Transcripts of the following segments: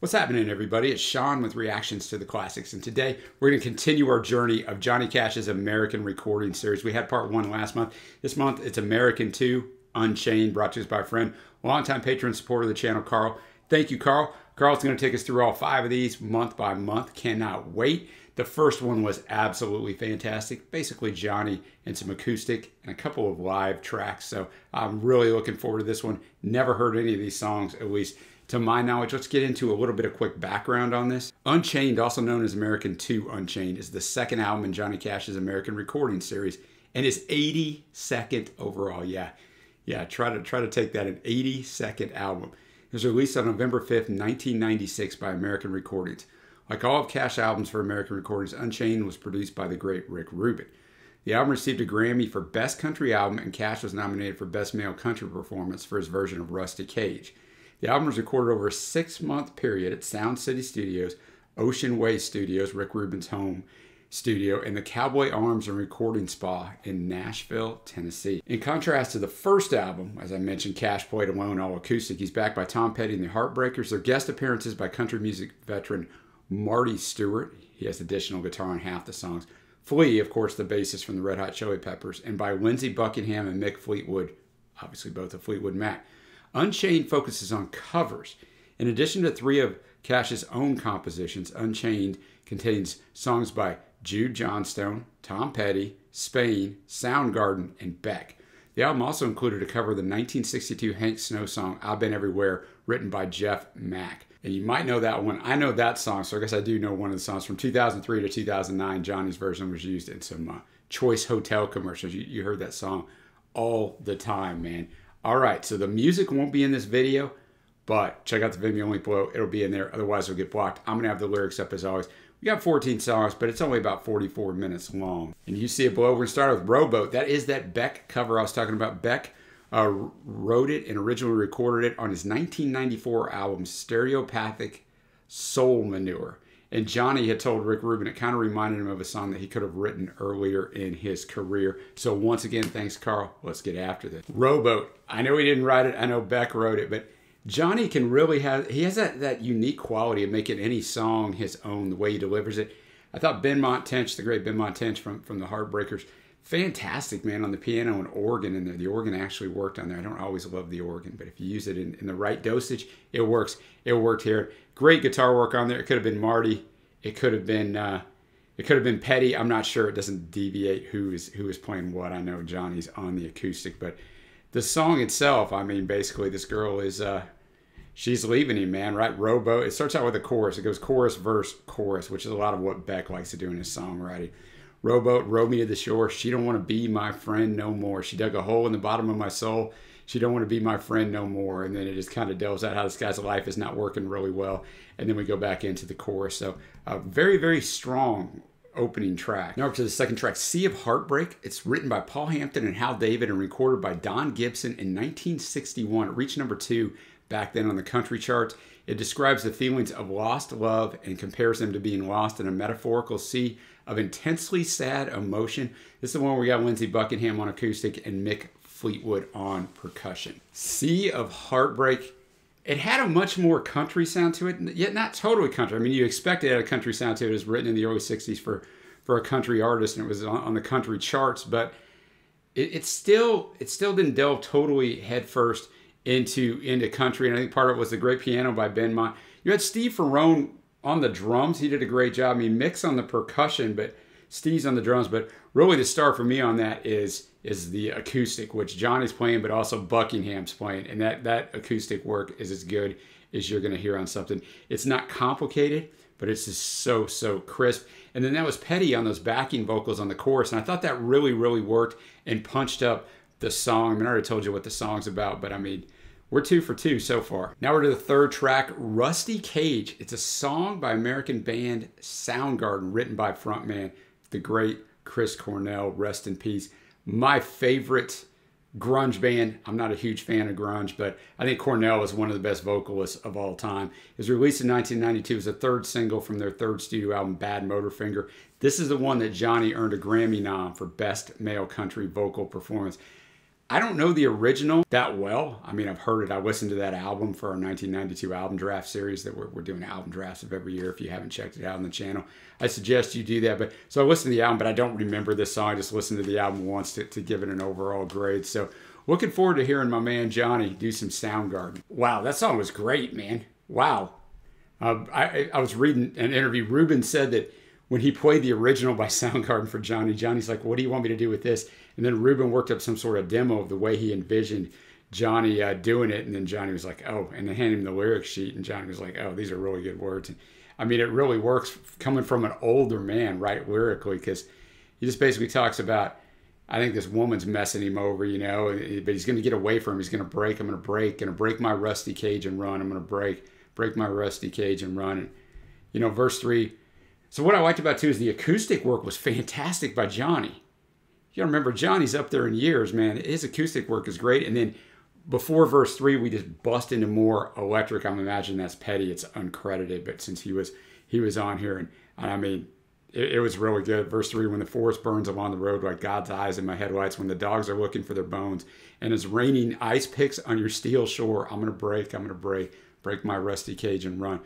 What's happening, everybody? It's Sean with Reactions to the Classics, and today we're going to continue our journey of Johnny Cash's American recording series. We had part 1 last month. This month it's American 2, Unchained, brought to us by a friend, longtime patron supporter of the channel, Carl. Thank you, Carl. Carl's going to take us through all 5 of these month by month. Cannot wait. The first one was absolutely fantastic. Basically Johnny and some acoustic and a couple of live tracks. So I'm really looking forward to this one. Never heard any of these songs, at least to my knowledge. Let's get into a little bit of quick background on this. Unchained, also known as American 2 Unchained, is the second album in Johnny Cash's American recording series and is 82nd overall. Yeah, try to take that, an 82nd album. It was released on November 5th, 1996 by American Recordings. Like all of Cash albums for American Recordings, Unchained was produced by the great Rick Rubin. The album received a Grammy for Best Country Album, and Cash was nominated for Best Male Country Performance for his version of Rusty Cage. The album was recorded over a 6-month period at Sound City Studios, Ocean Way Studios, Rick Rubin's home studio, and the Cowboy Arms and Recording Spa in Nashville, Tennessee. In contrast to the first album, as I mentioned, Cash played alone, all acoustic. He's backed by Tom Petty and the Heartbreakers. Their guest appearances by country music veteran Marty Stewart. He has additional guitar on half the songs. Flea, of course, the bassist from the Red Hot Chili Peppers, and by Lindsey Buckingham and Mick Fleetwood, obviously both of Fleetwood Mac. Unchained focuses on covers. In addition to 3 of Cash's own compositions, Unchained contains songs by Jude Johnstone, Tom Petty, Spain, Soundgarden, and Beck. The album also included a cover of the 1962 Hank Snow song, I've Been Everywhere, written by Jeff Mack. And you might know that one. I know that song, so I guess I do know one of the songs. From 2003 to 2009, Johnny's version was used in some Choice Hotel commercials. You heard that song all the time, man. All right, so the music won't be in this video, but check out the Vimeo link below. It'll be in there. Otherwise, it'll get blocked. I'm going to have the lyrics up as always. We got 14 songs, but it's only about 44 minutes long. And you see it below. We're going to start with Rowboat. That is that Beck cover I was talking about. Beck wrote it and originally recorded it on his 1994 album, Stereopathic Soul Manure. And Johnny had told Rick Rubin it kind of reminded him of a song that he could have written earlier in his career. So once again, thanks, Carl. Let's get after this. Rowboat. I know he didn't write it. I know Beck wrote it. But Johnny can really he has that unique quality of making any song his own, the way he delivers it. I thought Benmont Tench, the great Benmont Tench from the Heartbreakers, fantastic, man, on the piano and organ in there. The organ actually worked on there. I don't always love the organ, but if you use it in the right dosage, it works. It worked here. Great guitar work on there. It could have been Marty. It could have been Petty. I'm not sure. It doesn't deviate who is playing what. I know Johnny's on the acoustic, but the song itself, I mean, basically this girl is she's leaving him, man, right? Rowboat. It starts out with a chorus. It goes chorus, verse, chorus, which is a lot of what Beck likes to do in his songwriting. Rowboat, row me to the shore. She don't want to be my friend no more. She dug a hole in the bottom of my soul. She don't want to be my friend no more. And then it just kind of delves out how this guy's life is not working really well. And then we go back into the chorus. So a very, very strong opening track. Now up to the second track, Sea of Heartbreak. It's written by Paul Hampton and Hal David and recorded by Don Gibson in 1961. It reached number 2 back then on the country charts. It describes the feelings of lost love and compares them to being lost in a metaphorical sea of intensely sad emotion. This is the one where we got Lindsey Buckingham on acoustic and Mick Fleetwood on percussion. Sea of Heartbreak. It had a much more country sound to it, yet not totally country. I mean, you expect it had a country sound to it. It was written in the early 60s for a country artist, and it was on the country charts, but it still didn't delve totally headfirst into country. And I think part of it was the great piano by Benmont. You had Steve Ferrone on the drums. He did a great job. I mean, Mick's on the percussion, but Steve's on the drums. But really the star for me on that is the acoustic, which Johnny's playing, but also Buckingham's playing. And that acoustic work is as good as you're going to hear on something. It's not complicated, but it's just so crisp. And then that was Petty on those backing vocals on the chorus. And I thought that really, really worked and punched up the song. I mean, I already told you what the song's about, but I mean, we're 2 for 2 so far. Now we're to the third track, Rusty Cage. It's a song by American band Soundgarden, written by frontman, the great Chris Cornell, rest in peace. My favorite grunge band. I'm not a huge fan of grunge, but I think Cornell is one of the best vocalists of all time. It was released in 1992 as a 3rd single from their 3rd studio album, Bad Motorfinger. This is the one that Johnny earned a Grammy nom for Best Male Country Vocal Performance. I don't know the original that well. I mean, I've heard it. I listened to that album for our 1992 album draft series that we're doing album drafts of every year. If you haven't checked it out on the channel, I suggest you do that. But so I listened to the album, but I don't remember this song. I just listened to the album once to give it an overall grade. So looking forward to hearing my man Johnny do some Soundgarden. Wow, that song was great, man. Wow. I was reading an interview. Ruben said that when he played the original by Soundgarden for Johnny, Johnny's like, what do you want me to do with this? And then Ruben worked up some sort of demo of the way he envisioned Johnny doing it. And then Johnny was like, oh, and then handed him the lyric sheet. And Johnny was like, oh, these are really good words. And, I mean, it really works coming from an older man, right, lyrically, because he just basically talks about, I think this woman's messing him over, you know, but he's going to get away from him. He's going to break. I'm going to break my rusty cage and run. I'm going to break my rusty cage and run. And, you know, verse 3. So what I liked about, too, is the acoustic work was fantastic by Johnny. You gotta remember, Johnny's up there in years, man. His acoustic work is great. And then before verse 3, we just bust into more electric. I'm imagining that's petty. It's uncredited, but since he was on here, and I mean, it was really good. Verse 3, when the forest burns along the road like God's eyes in my headlights, when the dogs are looking for their bones, and it's raining ice picks on your steel shore, I'm gonna break my rusty cage and run.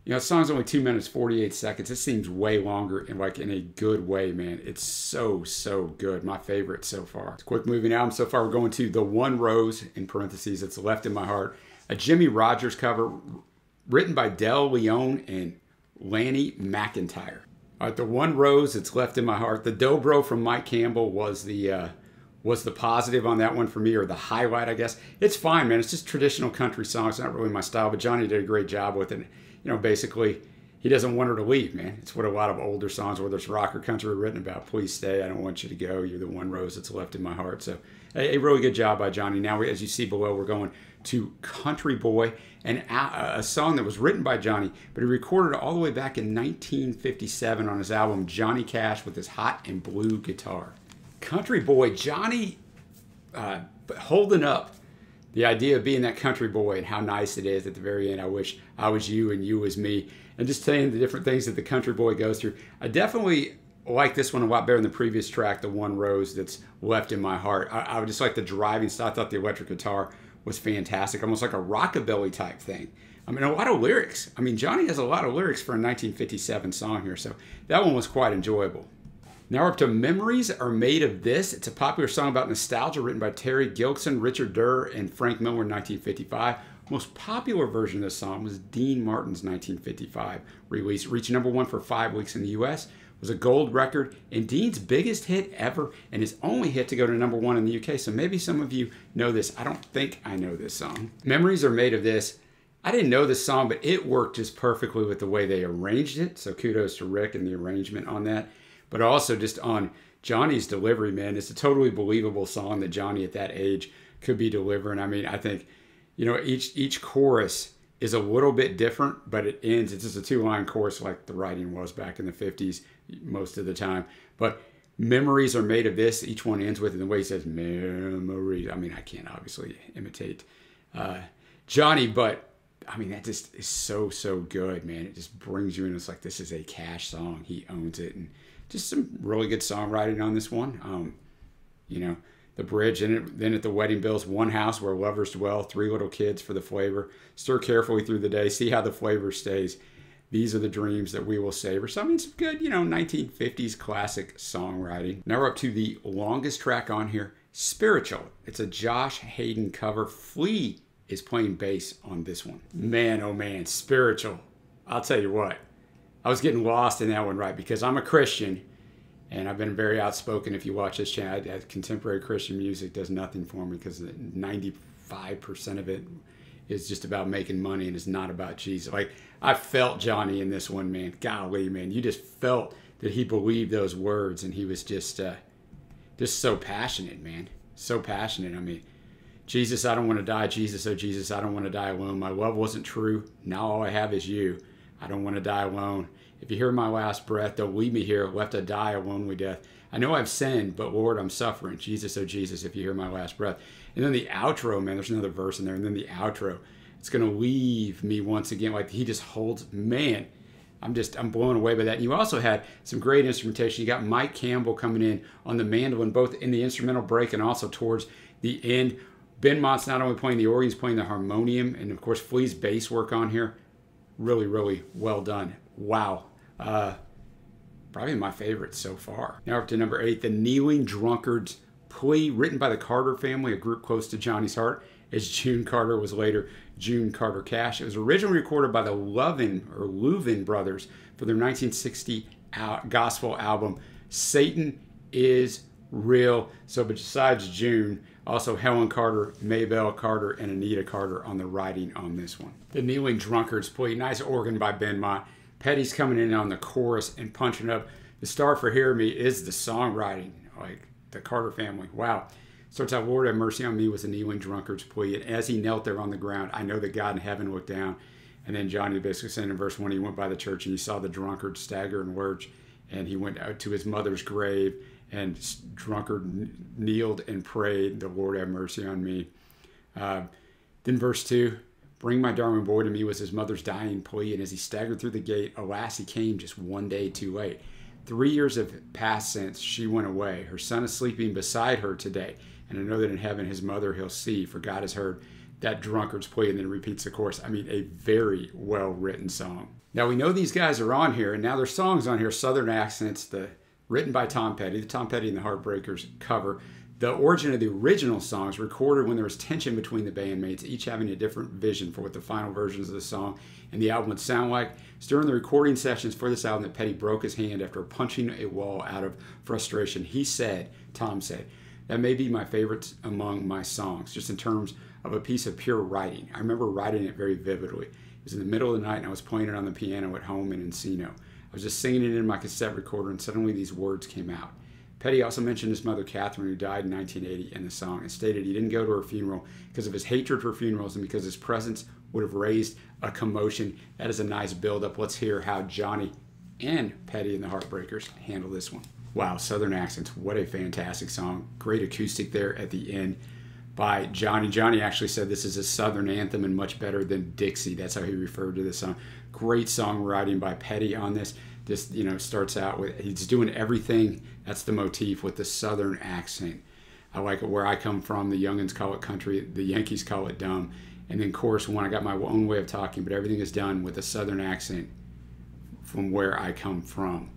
You know, the song's only 2 minutes, 48 seconds. It seems way longer and like in a good way, man. It's so, so good. My favorite so far. It's a quick moving album. So far, we're going to The One Rose, in parentheses, It's Left in My Heart. A Jimmy Rogers cover written by Del Leon and Lanny McIntyre. All right, The One Rose, It's Left in My Heart. The dobro from Mike Campbell was the positive on that one for me, or the highlight, I guess. It's fine, man. It's just traditional country song. It's not really my style, but Johnny did a great job with it. You know, basically, he doesn't want her to leave, man. It's what a lot of older songs, whether it's rock or country, are written about. Please stay. I don't want you to go. You're the one rose that's left in my heart. So a really good job by Johnny. Now, as you see below, we're going to Country Boy, and a song that was written by Johnny, but he recorded all the way back in 1957 on his album Johnny Cash with his hot and blue guitar. Country Boy, Johnny holding up the idea of being that country boy and how nice it is at the very end. I wish I was you and you was me. And just telling the different things that the country boy goes through. I definitely like this one a lot better than the previous track, The One Rose That's Left in My Heart. I would just like the driving style. I thought the electric guitar was fantastic, almost like a rockabilly type thing. I mean, a lot of lyrics. I mean, Johnny has a lot of lyrics for a 1957 song here, so that one was quite enjoyable. Now we're up to Memories Are Made of This. It's a popular song about nostalgia written by Terry Gilkson, Richard Durr, and Frank Miller in 1955. Most popular version of this song was Dean Martin's 1955 release. Reached #1 for 5 weeks in the US. Was a gold record and Dean's biggest hit ever and his only hit to go to #1 in the UK. So maybe some of you know this. I don't think I know this song. Memories Are Made of This. I didn't know this song, but it worked just perfectly with the way they arranged it. So kudos to Rick and the arrangement on that. But also just on Johnny's delivery, man. It's a totally believable song that Johnny at that age could be delivering. I mean, I think, you know, each chorus is a little bit different, but it ends, it's just a 2-line chorus like the writing was back in the 50s most of the time. But Memories Are Made of This. Each one ends with it. The way he says memories. I mean, I can't obviously imitate Johnny, but I mean, that just is so, so good, man. It just brings you in. It's like, this is a Cash song. He owns it. And just some really good songwriting on this one. You know, the bridge, and then at the wedding bells, one house where lovers dwell, 3 little kids for the flavor. Stir carefully through the day. See how the flavor stays. These are the dreams that we will savor. So, I mean, some good, you know, 1950s classic songwriting. Now we're up to the longest track on here, Spiritual. It's a Josh Hayden cover. Flea is playing bass on this one. Man, oh man, Spiritual. I'll tell you what, I was getting lost in that one, right? Because I'm a Christian, and I've been very outspoken. If you watch this channel, contemporary Christian music does nothing for me because 95% of it is just about making money and it's not about Jesus. Like, I felt Johnny in this one, man. Golly, man, you just felt that he believed those words, and he was just so passionate, man. So passionate. I mean, Jesus, I don't want to die. Jesus, oh Jesus, I don't want to die alone. My love wasn't true. Now all I have is you. I don't want to die alone. If you hear my last breath, don't leave me here, left to die a lonely death. I know I've sinned, but Lord, I'm suffering. Jesus, oh Jesus, if you hear my last breath. And then the outro, man, there's another verse in there. And then the outro, it's going to leave me once again. Like, he just holds, man, I'm blown away by that. And you also had some great instrumentation. You got Mike Campbell coming in on the mandolin, both in the instrumental break and also towards the end. Ben Mott's not only playing the organ, he's playing the harmonium, and of course Flea's bass work on here, really, really well done. Wow. Probably my favorite so far. Now up to number 8, The Kneeling Drunkard's Plea, written by the Carter family, a group close to Johnny's heart, as June Carter was later June Carter Cash. It was originally recorded by the Louvin brothers for their 1960 gospel album, Satan Is Real. So besides June, also Helen Carter, Maybelle Carter, and Anita Carter on the writing on this one. The Kneeling Drunkard's Plea, nice organ by Ben Mott. Petty's coming in on the chorus and punching up. The star for Hear Me is the songwriting, like the Carter family. Wow. Starts out, Lord have mercy on me was the Kneeling Drunkard's Plea. And as he knelt there on the ground, I know that God in heaven looked down. And then Johnny basically said in verse 1, he went by the church and he saw the drunkard stagger and lurch. And he went out to his mother's grave, and drunkard kneeled and prayed, the Lord have mercy on me. Then verse 2, bring my darling boy to me was his mother's dying plea. And as he staggered through the gate, alas, he came just one day too late. 3 years have passed since she went away. Her son is sleeping beside her today. And I know that in heaven his mother he'll see, for God has heard that drunkard's plea. And then repeats the chorus. I mean, a very well-written song. Now we know these guys are on here, and now their songs on here, Southern Accents, written by Tom Petty, the Tom Petty and the Heartbreakers cover. The origin of the original songs recorded when there was tension between the bandmates, each having a different vision for what the final versions of the song and the album would sound like. It's during the recording sessions for this album that Petty broke his hand after punching a wall out of frustration. He said, Tom said, that may be my favorite among my songs, just in terms of a piece of pure writing. I remember writing it very vividly. It was in the middle of the night and I was playing it on the piano at home in Encino. I was just singing it in my cassette recorder and suddenly these words came out. Petty also mentioned his mother Catherine, who died in 1980, in the song, and stated he didn't go to her funeral because of his hatred for funerals and because his presence would have raised a commotion. That is a nice build-up. Let's hear how Johnny and Petty and the Heartbreakers handle this one. Wow, Southern Accents, what a fantastic song. Great acoustic there at the end by Johnny. Johnny actually said this is a Southern anthem and much better than Dixie. That's how he referred to this song. Great songwriting by Petty on this. This, starts out with, he's doing everything. That's the motif with the Southern accent. I like it. Where I come from, the youngins call it country, the Yankees call it dumb. And then chorus 1, I got my own way of talking, but everything is done with a Southern accent from where I come from.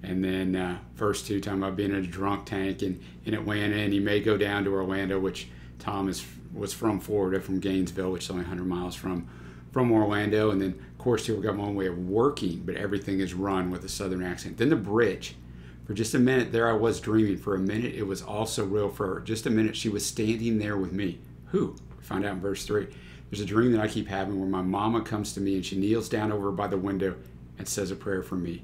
And then verse 2, talking about being in a drunk tank in Atlanta, and he may go down to Orlando, which Tom was from Florida, from Gainesville, which is only 100 miles from Orlando. And then chorus 2, we got my own way of working, but everything is run with a Southern accent. Then the bridge. For just a minute there I was dreaming. For a minute it was all so real. For just a minute she was standing there with me. Who? We find out in verse 3. There's a dream that I keep having where my mama comes to me and she kneels down over by the window and says a prayer for me.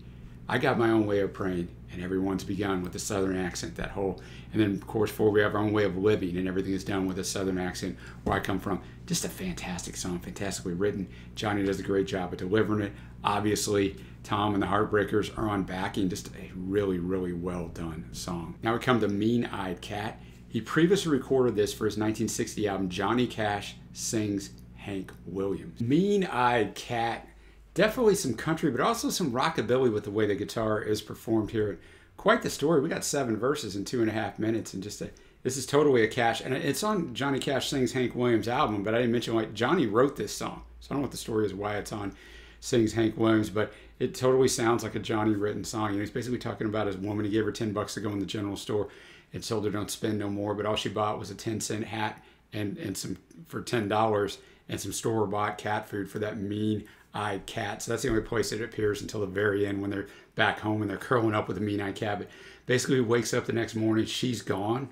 I got my own way of praying, and everyone's begun with a Southern accent, that whole. And then, of course, 4, we have our own way of living, and everything is done with a Southern accent, where I come from. Just a fantastic song, fantastically written. Johnny does a great job at delivering it. Obviously, Tom and the Heartbreakers are on backing. Just a really, really well done song. Now we come to Mean-Eyed Cat. He previously recorded this for his 1960 album, Johnny Cash Sings Hank Williams. Mean-Eyed Cat. Definitely some country, but also some rockabilly with the way the guitar is performed here. Quite the story. We got 7 verses in 2.5 minutes, and this is totally a Cash, and it's on Johnny Cash Sings Hank Williams album, but I didn't mention, Johnny wrote this song, so I don't know what the story is, why it's on Sings Hank Williams, but it totally sounds like a Johnny written song. He's basically talking about his woman. He gave her $10 to go in the general store and told her don't spend no more, but all she bought was a 10-cent hat and some for $10 and some store-bought cat food for that mean-eyed cat. So that's the only place it appears until the very end when they're back home and they're curling up with a mean-eyed cat. But basically he wakes up the next morning, she's gone,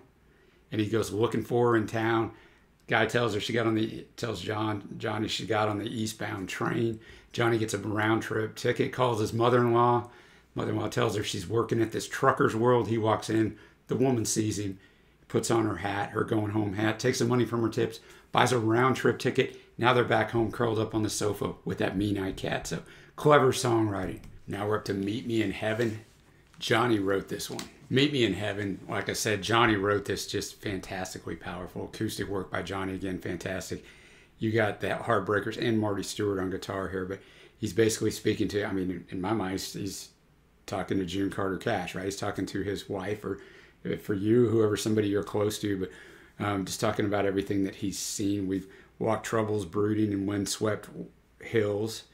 and he goes looking for her in town. Guy tells her Johnny she got on the eastbound train. Johnny gets a round trip ticket, calls his mother-in-law. Mother-in-law tells her she's working at this trucker's world. He walks in, the woman sees him, puts on her hat, her going home hat, takes the money from her tips, buys a round trip ticket. Now they're back home curled up on the sofa with that mean-eyed cat. So clever songwriting. Now we're up to Meet Me in Heaven. Johnny wrote this one. Meet Me in Heaven, like I said, Johnny wrote this, just fantastically powerful. Acoustic work by Johnny, again, fantastic. You got that Heartbreakers and Marty Stewart on guitar here, but he's basically speaking to, I mean, in my mind, he's talking to June Carter Cash, right? He's talking to his wife, or for you, whoever, somebody you're close to, but just talking about everything that he's seen. We've walked troubles brooding in windswept hills,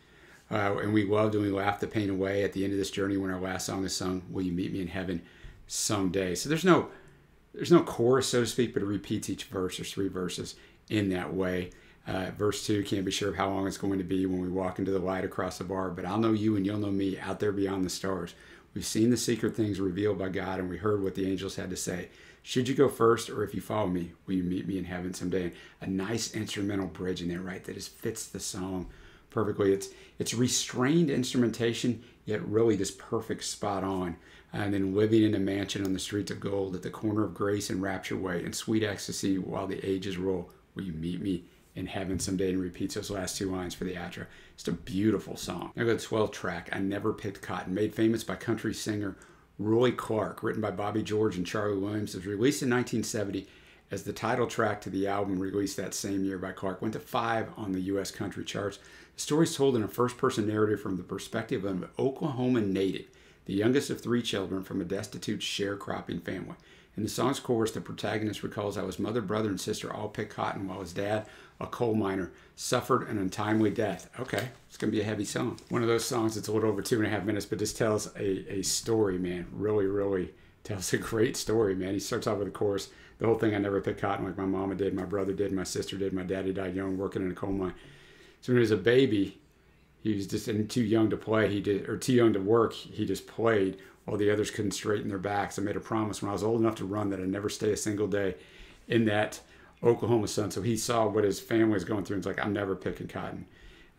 and we loved and we laughed the pain away at the end of this journey when our last song is sung, Will You Meet Me in Heaven Someday? So there's no chorus, so to speak, but it repeats each verse. There's 3 verses in that way. Verse 2, can't be sure of how long it's going to be when we walk into the light across the bar, but I'll know you and you'll know me out there beyond the stars. We've seen the secret things revealed by God, and we heard what the angels had to say. Should you go first, or if you follow me, will you meet me in heaven someday? And a nice instrumental bridge in there, right, that just fits the song perfectly. It's restrained instrumentation, yet really just perfect, spot on. And then living in a mansion on the streets of gold at the corner of grace and rapture way and sweet ecstasy while the ages roll. Will you meet me in heaven someday? And repeats those last 2 lines for the outro. Just a beautiful song. Now go to the 12th track, I Never Picked Cotton, made famous by country singer Roy Clark, written by Bobby George and Charlie Williams. It was released in 1970 as the title track to the album released that same year by Clark. Went to 5 on the U.S. country charts. The story is told in a first-person narrative from the perspective of an Oklahoma native, the youngest of 3 children from a destitute sharecropping family. In the song's chorus, the protagonist recalls how his mother, brother, and sister all picked cotton while his dad, a coal miner, suffered an untimely death. Okay, it's going to be a heavy song. One of those songs that's a little over 2.5 minutes, but just tells a story, man. Really, really tells a great story, man. He starts off with a chorus. The whole thing, I never picked cotton like my mama did, my brother did, my sister did, my daddy died young working in a coal mine. So when he was a baby, he was just too young to play. Too young to work. He just played while the others couldn't straighten their backs. I made a promise when I was old enough to run that I'd never stay a single day in that Oklahoma sun. So he saw what his family was going through and was like, I'm never picking cotton.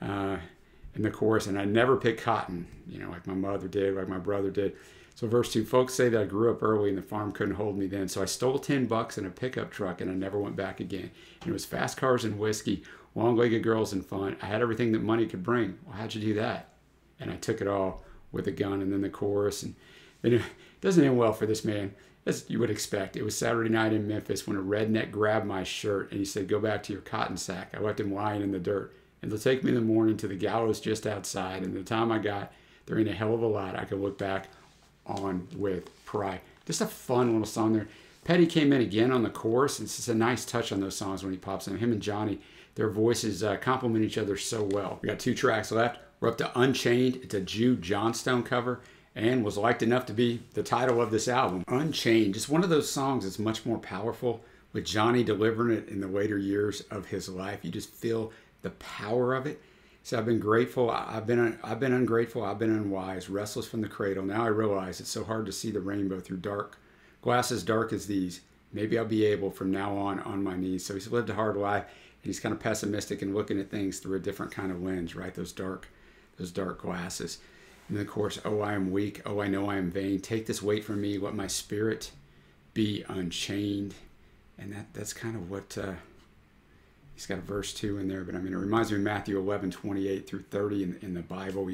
In the chorus, and I never picked cotton, like my mother did, like my brother did. So verse 2, folks say that I grew up early and the farm couldn't hold me then. So I stole $10 in a pickup truck and I never went back again. And it was fast cars and whiskey, long-legged girls and fun. I had everything that money could bring. Well, how'd you do that? And I took it all with a gun. And then the chorus, and it doesn't end well for this man, as you would expect. It was Saturday night in Memphis when a redneck grabbed my shirt and he said, go back to your cotton sack. I left him lying in the dirt. And they'll take me in the morning to the gallows just outside. And the time I got, there ain't a hell of a lot I could look back on with pride. Just a fun little song there. Petty came in again on the chorus. It's just a nice touch on those songs when he pops in. Him and Johnny, their voices complement each other so well. We got 2 tracks left. We're up to Unchained. It's a Jude Johnstone cover and was liked enough to be the title of this album. Unchained, just one of those songs that's much more powerful, with Johnny delivering it in the later years of his life. You just feel the power of it. So I've been grateful, I've been ungrateful, I've been unwise, restless from the cradle. Now I realize it's so hard to see the rainbow through glasses dark as these. Maybe I'll be able from now on my knees. So he's lived a hard life, and he's kind of pessimistic and looking at things through a different kind of lens, right? Those dark glasses. And then of course, oh, I am weak, oh, I know I am vain. Take this weight from me, let my spirit be unchained. And that's kind of what he's got a verse 2 in there, but it reminds me of Matthew 11:28 through 30 in the Bible.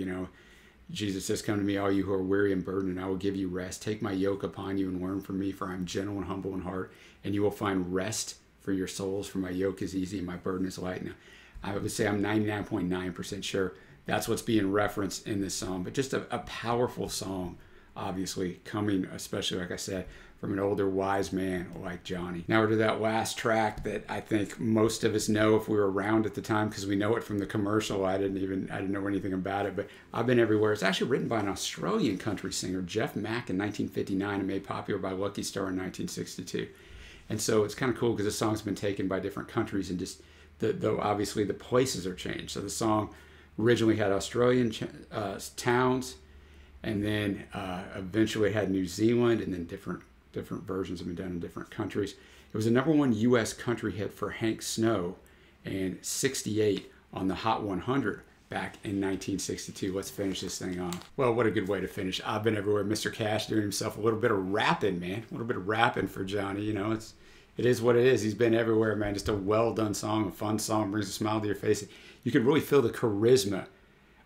Jesus says, come to me, all you who are weary and burdened, and I will give you rest. Take my yoke upon you and learn from me, for I am gentle and humble in heart, and you will find rest for your souls, for my yoke is easy and my burden is light. Now, I would say I'm 99.9% sure that's what's being referenced in this song, but just a powerful song, obviously, coming, especially, like I said, from an older wise man like Johnny. Now we're to that last track that I think most of us know if we were around at the time, because we know it from the commercial. I didn't know anything about it, but I've Been Everywhere. It's actually written by an Australian country singer, Jeff Mack, in 1959 and made popular by Lucky Star in 1962. And so it's kind of cool because the song's been taken by different countries, and just though obviously the places are changed. So the song originally had Australian towns, and then eventually had New Zealand, and then different versions have been done in different countries. It was a #1 U.S. country hit for Hank Snow, and 68 on the Hot 100 back in 1962. Let's finish this thing off. Well, what a good way to finish. I've Been Everywhere. Mr. Cash doing himself a little bit of rapping, man. A little bit of rapping for Johnny. It is what it is. He's been everywhere, man. Just a well-done song, a fun song, brings a smile to your face. You can really feel the charisma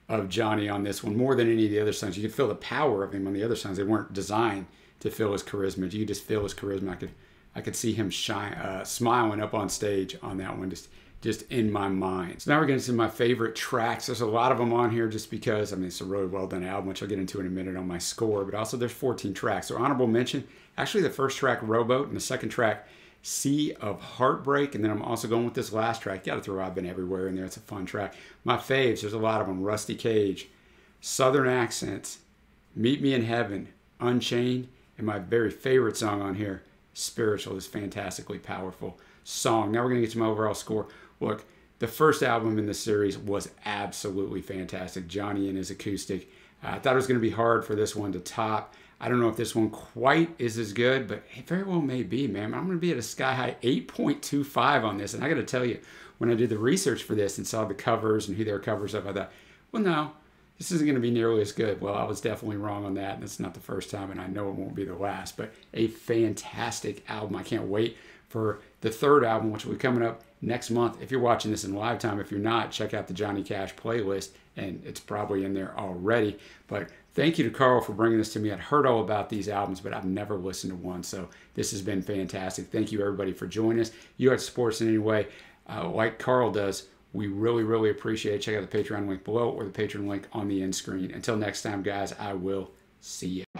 of Johnny on this one more than any of the other songs. You could feel the power of him on the other songs. They weren't designed to feel his charisma. You just feel his charisma. I could see him smiling up on stage on that one, just in my mind. So now we're getting to my favorite tracks. There's a lot of them on here just because, it's a really well done album, which I'll get into in a minute on my score, but also there's 14 tracks. So honorable mention, actually the first track, Rowboat, and the second track, Sea of Heartbreak, and then I'm also going with this last track. Got to throw I've Been Everywhere in there. It's a fun track. My faves, there's a lot of them. Rusty Cage, Southern Accents, Meet Me in Heaven, Unchained, and my very favorite song on here, Spiritual, is fantastically powerful song. Now we're going to get to my overall score. Look, the first album in this series was absolutely fantastic. Johnny and his acoustic. I thought it was going to be hard for this one to top. I don't know if this one quite is as good, but it very well may be, man. I'm going to be at a sky-high 8.25 on this. And I got to tell you, when I did the research for this and saw the covers and who they were covers of, I thought, well, no, this isn't going to be nearly as good. Well, I was definitely wrong on that, and it's not the first time, and I know it won't be the last. But a fantastic album. I can't wait for the third album, which will be coming up next month. If you're watching this in live time, if you're not, check out the Johnny Cash playlist, and it's probably in there already. But thank you to Carl for bringing this to me. I'd heard all about these albums, but I've never listened to one, so this has been fantastic. Thank you, everybody, for joining us. You have to support us in any way, like Carl does. We really, really appreciate it. Check out the Patreon link below or the Patreon link on the end screen. Until next time, guys, I will see you.